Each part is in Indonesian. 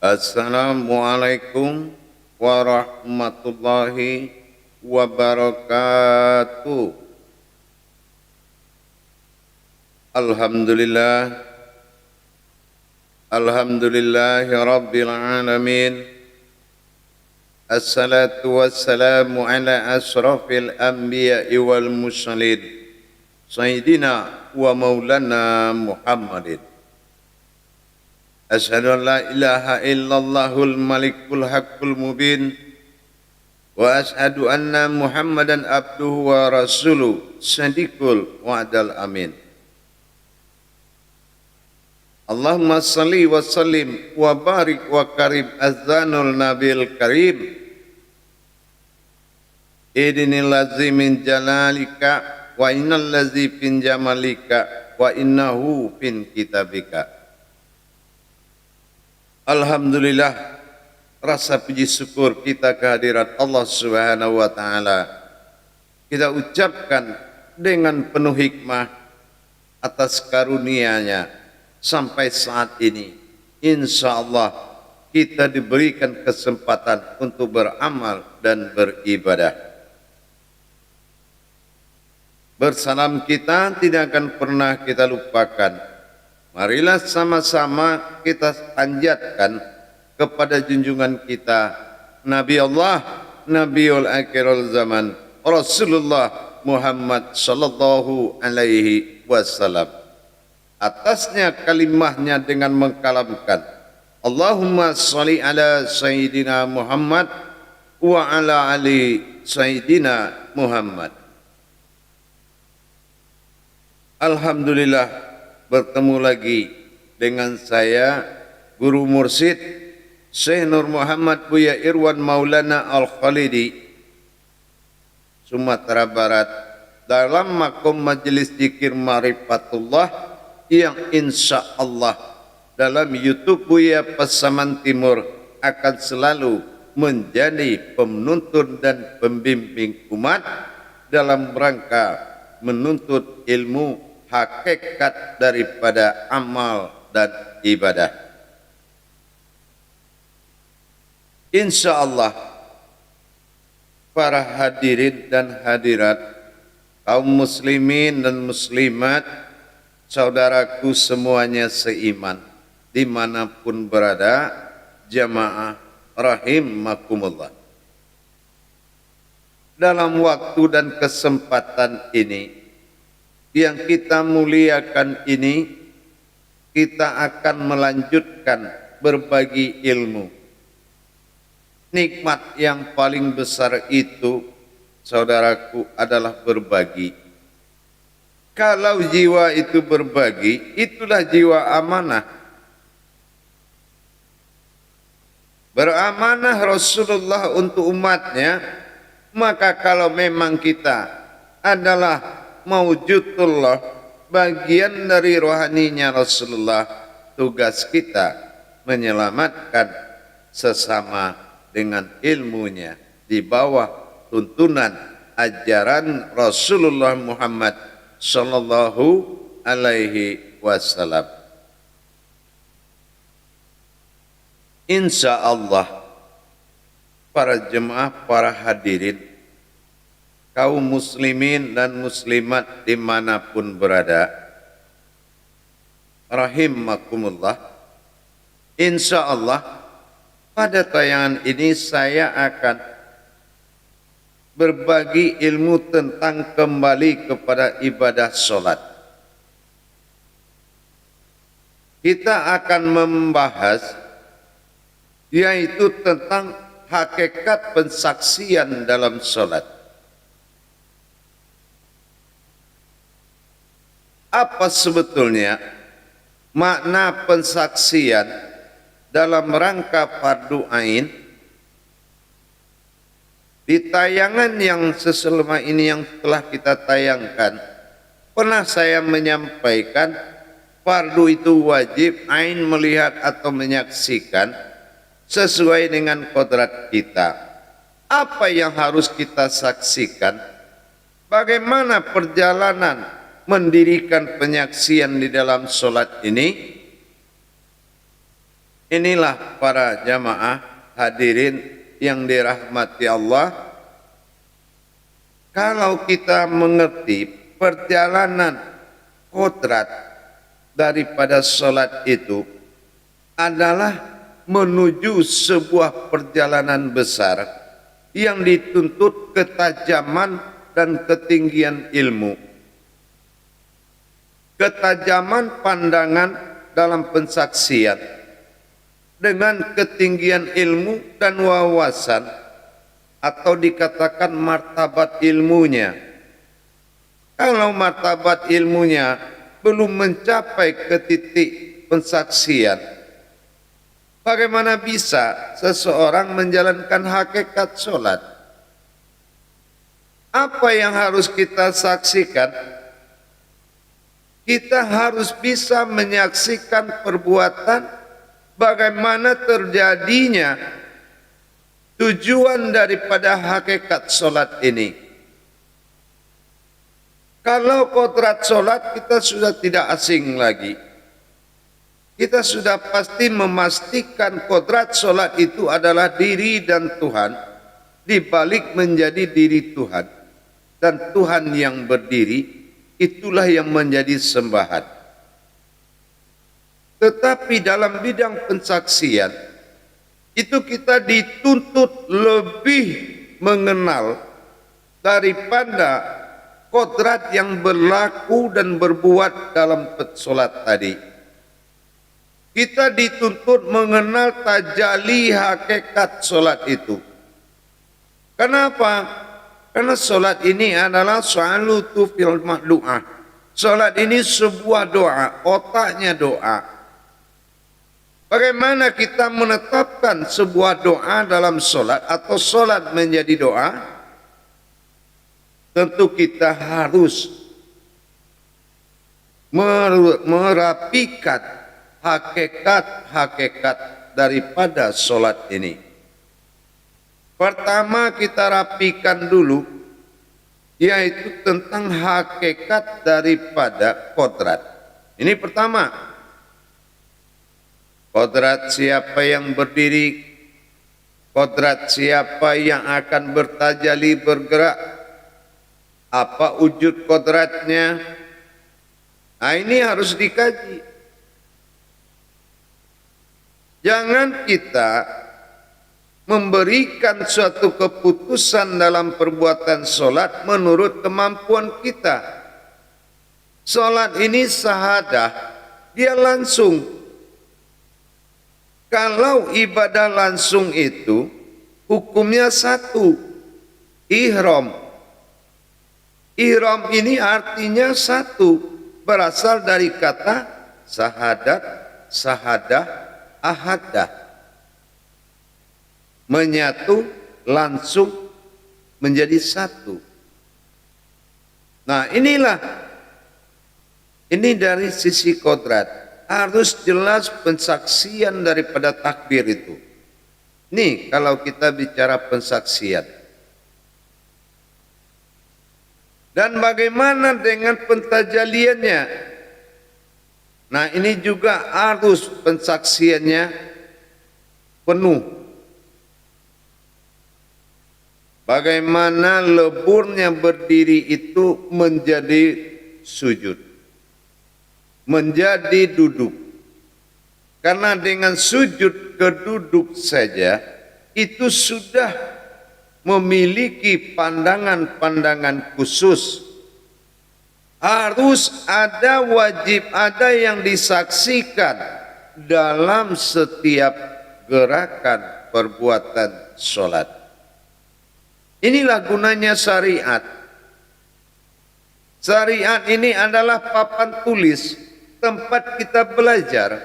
Assalamualaikum warahmatullahi wabarakatuh. Alhamdulillah, alhamdulillahi rabbil alamin. Assalatu wassalamu ala asrafil anbiya'i wal mursalin, sayyidina wa maulana Muhammadin. Asyhadu an la ilaha illallahul malikul haqqul mubin wa asyhadu anna Muhammadan abduhu wa rasuluh sadiqul wa'dal amin. Allahumma salli wa sallim wa barik wa karim azanul nabil karim idinil lazi min jalalika wa innal lazi fin jamalika wa innahu fin kitabika. Alhamdulillah, rasa puji syukur kita kehadirat Allah Subhanahu wa taala kita ucapkan dengan penuh hikmah atas karunia-Nya sampai saat ini insyaallah kita diberikan kesempatan untuk beramal dan beribadah. Bersalam kita tidak akan pernah kita lupakan. Marilah sama-sama kita panjatkan kepada junjungan kita Nabi Allah, Nabiul Akhirul Zaman, Rasulullah Muhammad sallallahu alaihi wasallam. Atasnya kalimahnya dengan mengkalamkan Allahumma sholli ala Sayyidina Muhammad wa ala ali Sayyidina Muhammad. Alhamdulillah, bertemu lagi dengan saya Guru Mursyid Syekh Nur Muhammad Buya Irwan Maulana Al-Khalidi, Sumatera Barat, dalam makom majelis zikir Ma'rifatullah yang insya Allah dalam YouTube Buya Pasaman Timur akan selalu menjadi penuntun dan pembimbing umat dalam rangka menuntut ilmu hakikat daripada amal dan ibadah. Insya Allah para hadirin dan hadirat, kaum muslimin dan muslimat, saudaraku semuanya seiman dimanapun berada, jamaah rahimakumullah. Dalam waktu dan kesempatan ini yang kita muliakan ini, kita akan melanjutkan berbagi ilmu. Nikmat yang paling besar itu, saudaraku, adalah berbagi. Kalau jiwa itu berbagi, itulah jiwa amanah. Beramanah Rasulullah untuk umatnya, maka kalau memang kita adalah Maujudullah, bagian dari rohaninya Rasulullah, tugas kita menyelamatkan sesama dengan ilmunya di bawah tuntunan ajaran Rasulullah Muhammad sallallahu alaihi wasallam. Insya Allah para jemaah, para hadirin, kaum muslimin dan muslimat dimanapun berada, rahimakumullah. Insya Allah pada tayangan ini saya akan berbagi ilmu tentang kembali kepada ibadah sholat. Kita akan membahas yaitu tentang hakikat pensaksian dalam sholat. Apa sebetulnya makna pensaksian dalam rangka fardu ain? Di tayangan yang seselama ini yang telah kita tayangkan, pernah saya menyampaikan fardu itu wajib ain melihat atau menyaksikan sesuai dengan kodrat kita. Apa yang harus kita saksikan? Bagaimana perjalanan mendirikan penyaksian di dalam sholat ini? Inilah para jamaah hadirin yang dirahmati Allah. Kalau kita mengerti perjalanan kodrat daripada sholat itu adalah menuju sebuah perjalanan besar yang dituntut ketajaman dan ketinggian ilmu. Ketajaman pandangan dalam pensaksian dengan ketinggian ilmu dan wawasan, atau dikatakan martabat ilmunya. Kalau martabat ilmunya belum mencapai ke titik pensaksian, bagaimana bisa seseorang menjalankan hakikat sholat? Apa yang harus kita saksikan? Kita harus bisa menyaksikan perbuatan bagaimana terjadinya tujuan daripada hakikat sholat ini. Kalau kodrat sholat kita sudah tidak asing lagi. Kita sudah pasti memastikan kodrat sholat itu adalah diri dan Tuhan, dibalik menjadi diri Tuhan. Dan Tuhan yang berdiri, itulah yang menjadi sembahan. Tetapi dalam bidang pensaksian, itu kita dituntut lebih mengenal daripada kodrat yang berlaku dan berbuat dalam sholat tadi. Kita dituntut mengenal tajalli hakikat sholat itu. Kenapa? Karena sholat ini adalah salatu fil doa. Sholat ini sebuah doa, otaknya doa. Bagaimana kita menetapkan sebuah doa dalam sholat atau sholat menjadi doa? Tentu kita harus merapikan hakikat-hakikat daripada sholat ini. Pertama kita rapikan dulu, yaitu tentang hakikat daripada kodrat. Ini pertama. Kodrat siapa yang berdiri, kodrat siapa yang akan bertajali bergerak, apa wujud kodratnya. Nah, ini harus dikaji. Jangan kita memberikan suatu keputusan dalam perbuatan sholat menurut kemampuan kita. Sholat ini sahadah, dia langsung. Kalau ibadah langsung itu hukumnya satu, ihram. Ihram ini artinya satu, berasal dari kata sahadat, sahadah, ahadah. Menyatu langsung menjadi satu. Nah, ini dari sisi kodrat. Harus jelas pensaksian daripada takbir itu. Nih, kalau kita bicara pensaksian. Dan bagaimana dengan pentajaliannya? Nah, ini juga harus pensaksiannya penuh. Bagaimana leburnya berdiri itu menjadi sujud, menjadi duduk. Karena dengan sujud ke duduk saja, itu sudah memiliki pandangan-pandangan khusus. Harus ada, wajib ada yang disaksikan dalam setiap gerakan perbuatan sholat. Inilah gunanya syariat. Syariat ini adalah papan tulis, tempat kita belajar.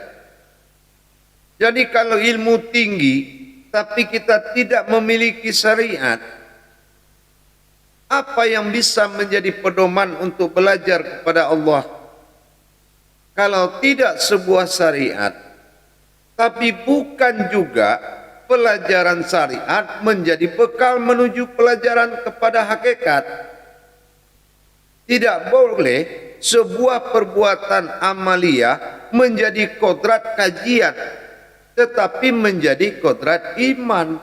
Jadi kalau ilmu tinggi, tapi kita tidak memiliki syariat, apa yang bisa menjadi pedoman untuk belajar kepada Allah? Kalau tidak sebuah syariat, tapi bukan juga pelajaran syariat menjadi bekal menuju pelajaran kepada hakikat. Tidak boleh sebuah perbuatan amaliyah menjadi kodrat kajian. tetapi menjadi kodrat iman.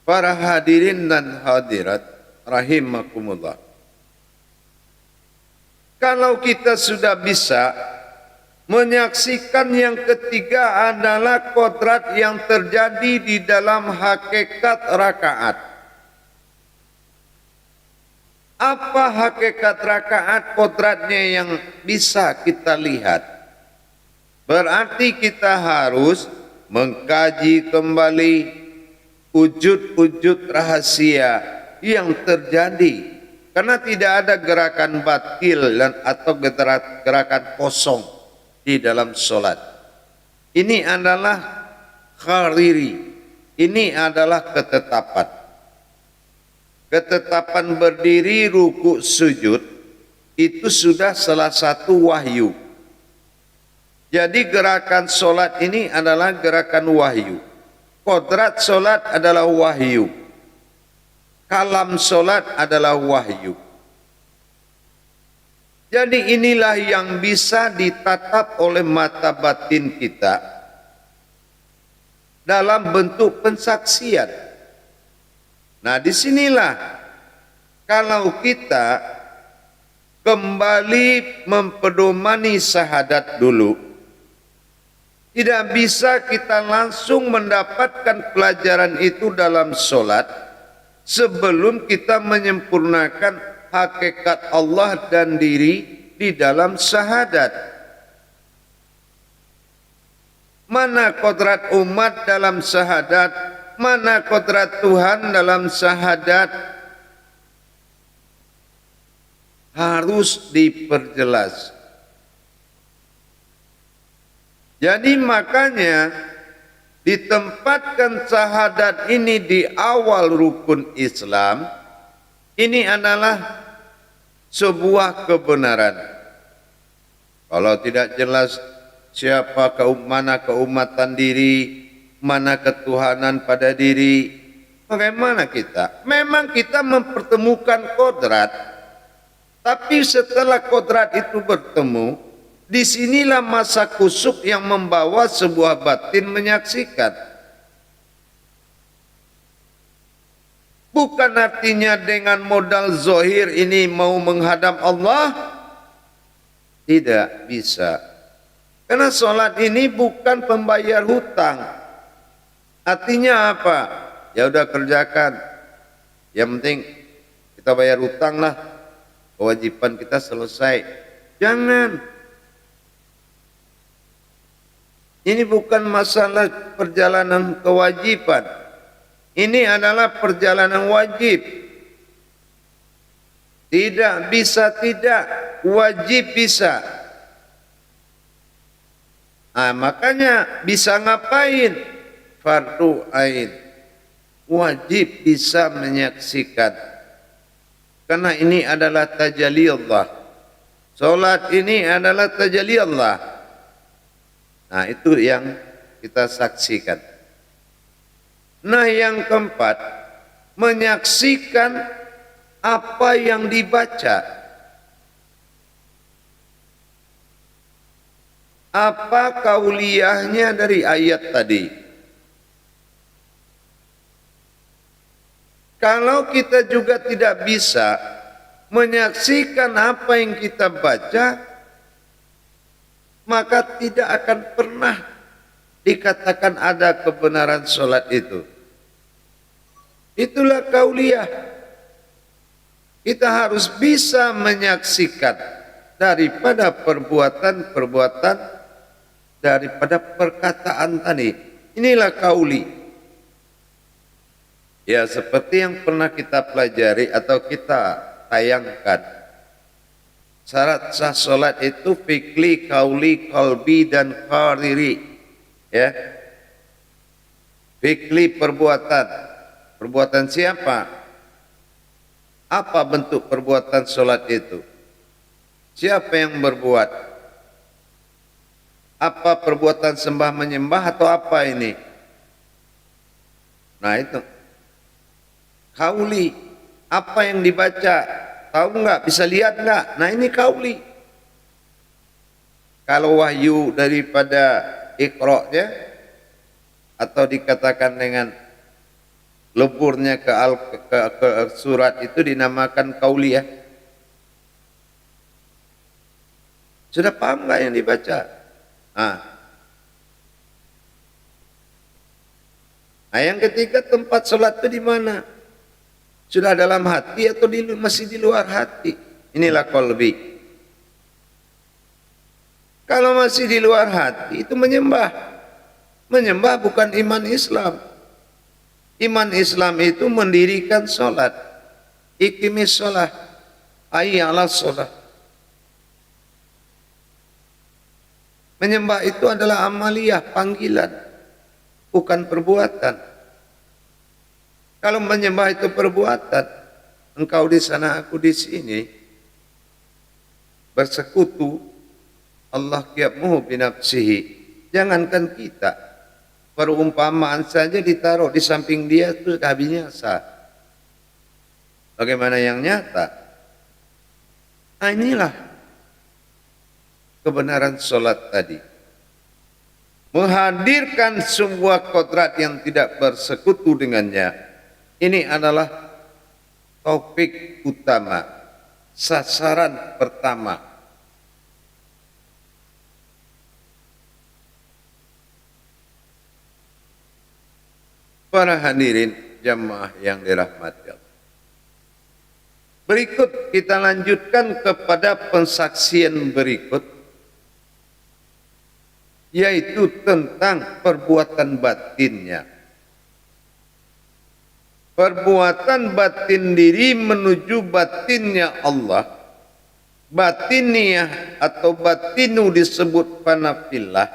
Para hadirin dan hadirat rahimakumullah. Kalau kita sudah bisa menyaksikan yang ketiga adalah kodrat yang terjadi di dalam hakikat rakaat. Apa hakikat rakaat kodratnya yang bisa kita lihat? Berarti kita harus mengkaji kembali wujud-wujud rahasia yang terjadi. Karena tidak ada gerakan batil dan atau gerakan kosong di dalam sholat. Ini adalah khariri. Ini adalah ketetapan. Ketetapan berdiri, ruku, sujud itu sudah salah satu wahyu. Jadi gerakan sholat ini adalah gerakan wahyu. Kodrat sholat adalah wahyu. Kalam sholat adalah wahyu. Jadi inilah yang bisa ditatap oleh mata batin kita dalam bentuk pensaksian. Nah, disinilah kalau kita kembali mempedomani syahadat dulu, tidak bisa kita langsung mendapatkan pelajaran itu dalam sholat sebelum kita menyempurnakan hakikat Allah dan diri di dalam syahadat. Mana kodrat umat dalam syahadat, mana kodrat Tuhan dalam syahadat, harus diperjelas. Jadi makanya ditempatkan syahadat ini di awal rukun Islam, ini adalah sebuah kebenaran. Kalau tidak jelas siapa mana keumatan diri, mana ketuhanan pada diri, bagaimana kita? Memang kita mempertemukan kodrat, tapi setelah kodrat itu bertemu, disinilah masa kusuk yang membawa sebuah batin menyaksikan. Bukan artinya dengan modal zohir ini mau menghadap Allah. Tidak bisa. Karena sholat ini bukan pembayar hutang. Artinya apa? Ya udah kerjakan. Yang penting kita bayar hutang lah. Kewajiban kita selesai. Jangan. Ini bukan masalah perjalanan kewajiban. Ini adalah perjalanan wajib. Tidak bisa tidak, wajib bisa. Nah, makanya bisa ngapain? Fardu ain. Wajib bisa menyaksikan. Karena ini adalah tajalli Allah. Salat ini adalah tajalli Allah. Nah, itu yang kita saksikan. Nah, yang keempat, menyaksikan apa yang dibaca. Apa kauliyahnya dari ayat tadi? Kalau kita juga tidak bisa menyaksikan apa yang kita baca, maka tidak akan pernah dikatakan ada kebenaran sholat itu. Itulah kauliyah. Kita harus bisa menyaksikan daripada perbuatan-perbuatan, daripada perkataan tadi. Inilah kauli. Ya, seperti yang pernah kita pelajari atau kita tayangkan. Syarat sah sholat itu fikli, kauli, qalbi, dan qariri. Ya, fikli perbuatan. Perbuatan siapa? Apa bentuk perbuatan sholat itu? Siapa yang berbuat? Apa perbuatan sembah menyembah atau apa ini? Nah, itu kauli. Apa yang dibaca? Tahu nggak? Bisa lihat nggak? Nah, ini kauli. Kalau wahyu daripada Iqra-nya atau dikatakan dengan leburnya ke surat itu dinamakan kauliyah. Sudah paham nggak yang dibaca? Nah, yang ketiga, tempat sholat itu di mana? Sudah dalam hati atau masih di luar hati? Inilah qalbi. Kalau masih di luar hati itu menyembah. Menyembah bukan iman Islam. Iman Islam itu mendirikan sholat. Iqimis sholat. Hayya 'alas sholat. Menyembah itu adalah amaliyah, panggilan, bukan perbuatan. Kalau menyembah itu perbuatan, engkau di sana, aku di sini, bersekutu, Allah qiyammuhu binafsihi. Jangankan kita, perumpamaan saja ditaruh di samping dia itu sudah binasa. Bagaimana yang nyata? Inilah kebenaran sholat tadi. Menghadirkan sebuah kodrat yang tidak bersekutu dengannya. Ini adalah topik utama, sasaran pertama. Para hadirin jamaah yang dirahmati Allah. Berikut kita lanjutkan kepada pensaksian berikut, yaitu tentang perbuatan batinnya. Perbuatan batin diri menuju batinnya Allah. Batiniyah atau batinu disebut panafillah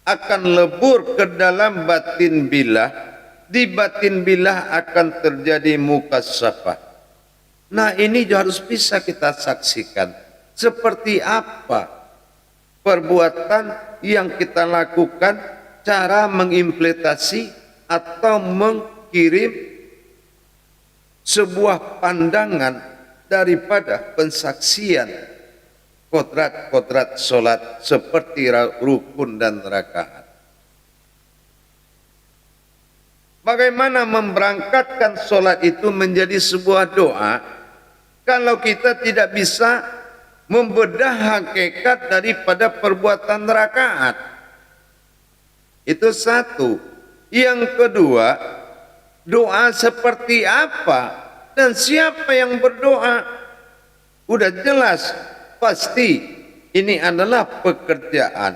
akan lebur ke dalam batin billah. Di batin billah akan terjadi mukasyafah. Nah, ini harus bisa kita saksikan. Seperti apa perbuatan yang kita lakukan, cara mengimplementasi atau mengirim sebuah pandangan daripada pensaksian kodrat-kodrat sholat seperti rukun dan rakaat. Bagaimana memberangkatkan sholat itu menjadi sebuah doa kalau kita tidak bisa membedah hakikat daripada perbuatan rakaat? Itu satu. Yang kedua, doa seperti apa dan siapa yang berdoa? Udah jelas, pasti ini adalah pekerjaan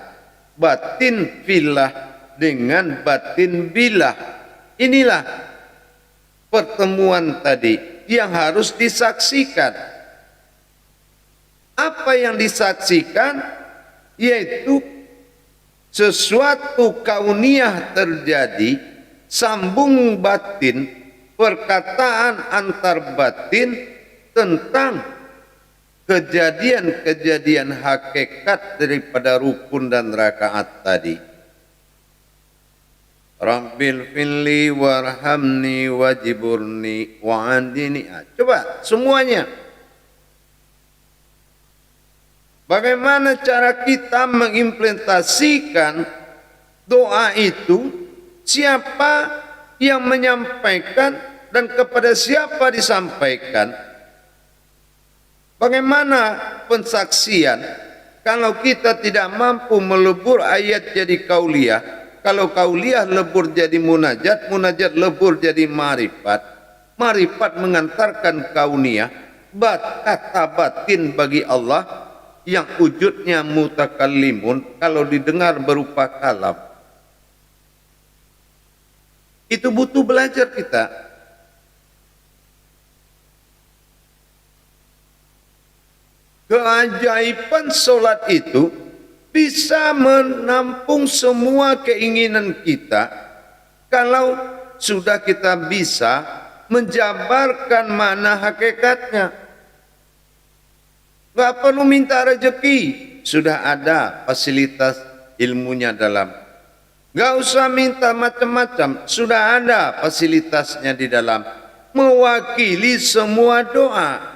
batin filah dengan batin bilah. Inilah pertemuan tadi yang harus disaksikan. Apa yang disaksikan? Yaitu sesuatu kauniyah terjadi, sambung batin, perkataan antar batin tentang kejadian-kejadian hakikat daripada rukun dan rakaat tadi. Rabbil filli warhamni wajiburni wa'adini. Coba semuanya. Bagaimana cara kita mengimplementasikan doa itu? Siapa yang menyampaikan dan kepada siapa disampaikan? Bagaimana pensaksian kalau kita tidak mampu melebur ayat jadi kauliyah? Kalau kauliyah lebur jadi munajat, munajat lebur jadi marifat, marifat mengantarkan kauniyah, kata batin bagi Allah yang wujudnya mutakallimun kalau didengar berupa kalam. Itu butuh belajar kita. Keajaiban solat itu bisa menampung semua keinginan kita kalau sudah kita bisa menjabarkan mana hakikatnya. Gak perlu minta rezeki, sudah ada fasilitas ilmunya dalam. Gak usah minta macam-macam, sudah ada fasilitasnya di dalam. Mewakili semua doa.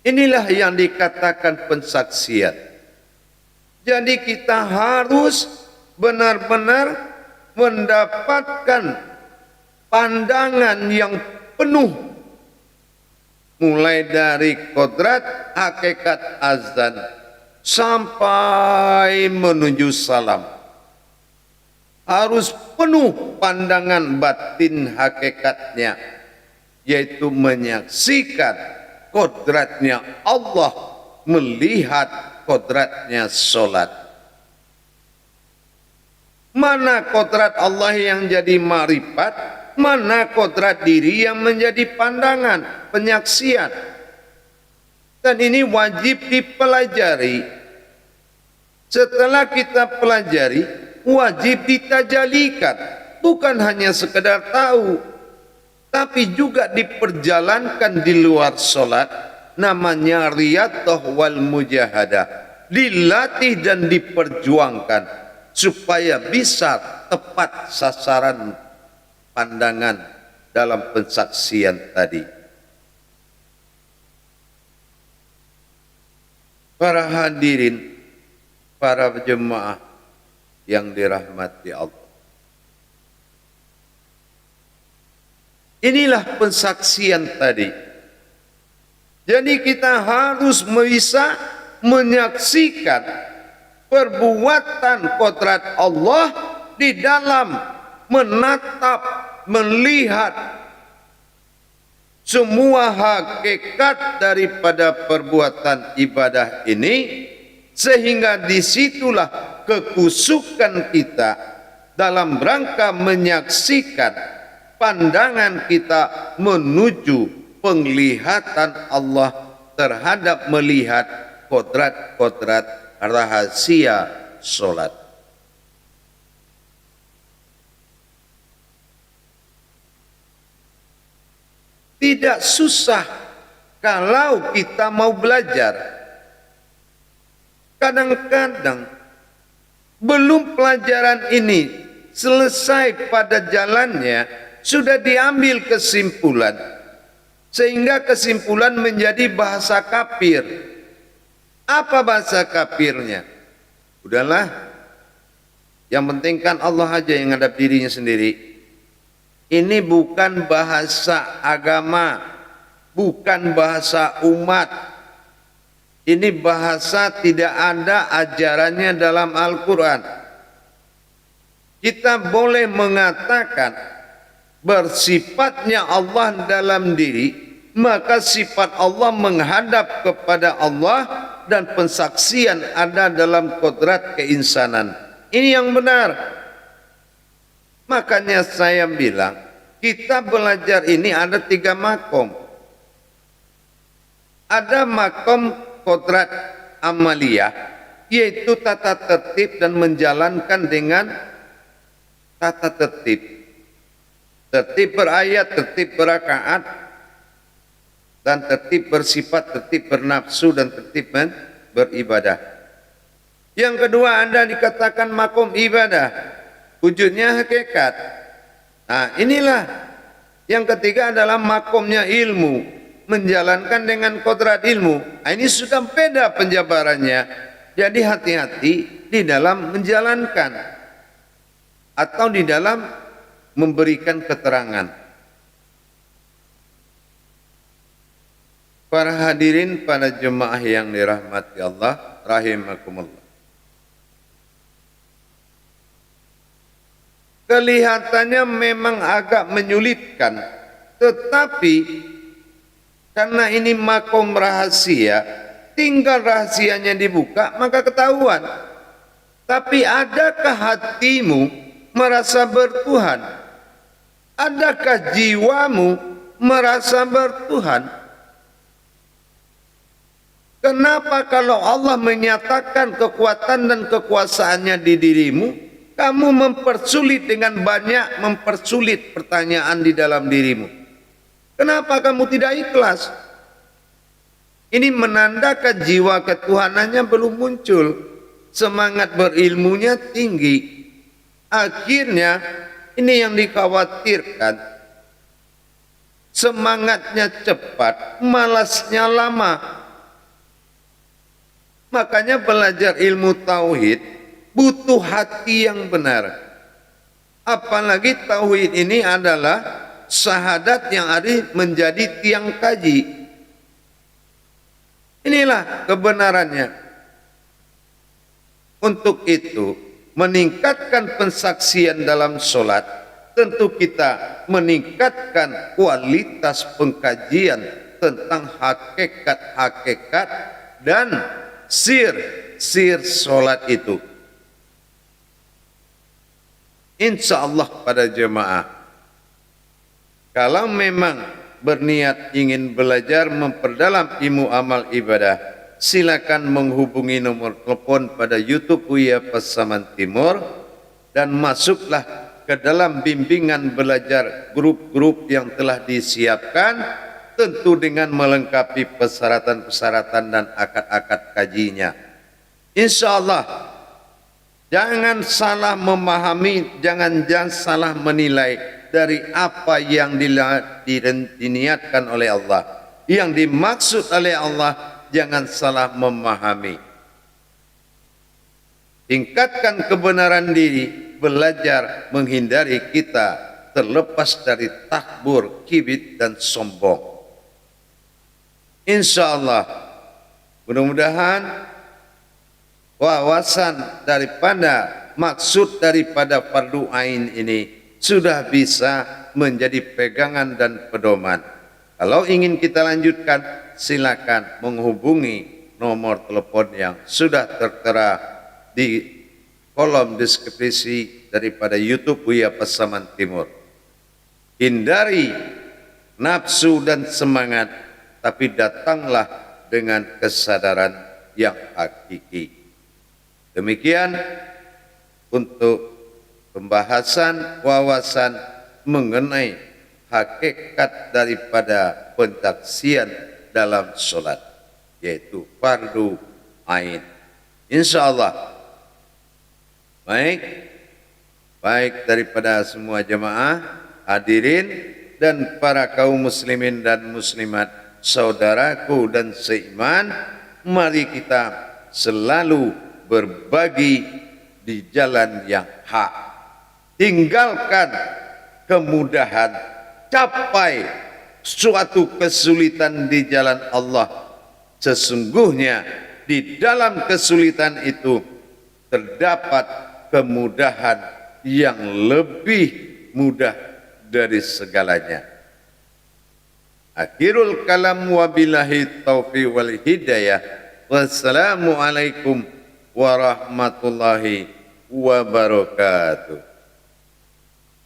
Inilah yang dikatakan pensaksian. Jadi kita harus benar-benar mendapatkan pandangan yang penuh, mulai dari kodrat, hakikat azan, sampai menuju salam. Harus penuh pandangan batin hakikatnya, yaitu menyaksikan kodratnya Allah, melihat kodratnya solat. Mana kodrat Allah yang jadi ma'rifat, mana kodrat diri yang menjadi pandangan, penyaksian. Dan ini wajib dipelajari. Setelah kita pelajari, wajib ditajalikan. Bukan hanya sekedar tahu, tapi juga diperjalankan di luar solat. Namanya riyadhah wal mujahadah. Dilatih dan diperjuangkan supaya bisa tepat sasaran pandangan dalam pensaksian tadi. Para hadirin, para jemaah yang dirahmati Allah. Inilah pensaksian tadi. Jadi kita harus bisa menyaksikan perbuatan kodrat Allah di dalam menatap, melihat semua hakikat daripada perbuatan ibadah ini, sehingga disitulah kekusukan kita dalam rangka menyaksikan pandangan kita menuju penglihatan Allah terhadap melihat kodrat-kodrat rahasia solat. Tidak susah kalau kita mau belajar. Kadang-kadang belum pelajaran ini selesai pada jalannya, sudah diambil kesimpulan. Sehingga kesimpulan menjadi bahasa kafir. Apa bahasa kafirnya? Udahlah, yang penting kan Allah aja yang ngadap dirinya sendiri. Ini bukan bahasa agama, bukan bahasa umat. Ini bahasa tidak ada ajarannya dalam Al-Quran. Kita boleh mengatakan bersifatnya Allah dalam diri, maka sifat Allah menghadap kepada Allah dan pensaksian ada dalam kodrat keinsanan. Ini yang benar. Makanya saya bilang, kita belajar ini ada 3 makom. Ada makom kodrat amaliyah, yaitu tata tertib dan menjalankan dengan tata tertib. Tertib berayat, tertib berakaat, dan tertib bersifat, tertib bernafsu, dan tertib beribadah. Yang kedua, Anda dikatakan makom ibadah, wujudnya hakikat. Nah, inilah. Yang ketiga adalah makomnya ilmu, menjalankan dengan kodrat ilmu. Nah, ini sudah beda penjabarannya. Jadi hati-hati di dalam menjalankan atau di dalam memberikan keterangan. Para hadirin, para jemaah yang dirahmati Allah rahimakumullah. Kelihatannya memang agak menyulitkan, tetapi karena ini makom rahasia, tinggal rahasianya dibuka maka ketahuan. Tapi adakah hatimu merasa bertuhan? Adakah jiwamu merasa bertuhan? Kenapa kalau Allah menyatakan kekuatan dan kekuasaannya di dirimu, kamu mempersulit dengan banyak mempersulit pertanyaan di dalam dirimu? Kenapa kamu tidak ikhlas? Ini menandakan jiwa ketuhanannya belum muncul. Semangat berilmunya tinggi. Akhirnya ini yang dikhawatirkan. Semangatnya cepat, malasnya lama. Makanya belajar ilmu tauhid butuh hati yang benar. Apalagi tauhid ini adalah syahadat yang ada menjadi tiang kaji. Inilah kebenarannya. Untuk itu, meningkatkan pensaksian dalam sholat, tentu kita meningkatkan kualitas pengkajian tentang hakikat-hakikat dan sir sholat itu. Insya Allah pada jemaah, kalau memang berniat ingin belajar memperdalam ilmu amal ibadah, silakan menghubungi nomor telepon pada YouTube Buya Pasaman Timur dan masuklah ke dalam bimbingan belajar grup-grup yang telah disiapkan, tentu dengan melengkapi persyaratan-persyaratan dan akad-akad kajinya. Insya Allah, jangan salah memahami, jangan salah menilai dari apa yang diniatkan oleh Allah. Yang dimaksud oleh Allah, jangan salah memahami. Tingkatkan kebenaran diri, belajar menghindari kita terlepas dari takbur, kibit dan sombong. Insya Allah, mudah-mudahan wawasan daripada maksud daripada fardu ain ini sudah bisa menjadi pegangan dan pedoman. Kalau ingin kita lanjutkan, silakan menghubungi nomor telepon yang sudah tertera di kolom deskripsi daripada YouTube Buya Pasaman Timur. Hindari nafsu dan semangat, tapi datanglah dengan kesadaran yang hakiki. Demikian untuk pembahasan wawasan mengenai hakikat daripada pentaksian dalam sholat, yaitu fardu ain. Insya Allah baik daripada semua jemaah hadirin dan para kaum muslimin dan muslimat, saudaraku dan seiman, mari kita selalu berbagi di jalan yang hak. Tinggalkan kemudahan, capai suatu kesulitan di jalan Allah. Sesungguhnya di dalam kesulitan itu terdapat kemudahan yang lebih mudah dari segalanya. Akhirul kalam wabillahi taufiq wal hidayah. Wassalamualaikum warahmatullahi wabarakatuh.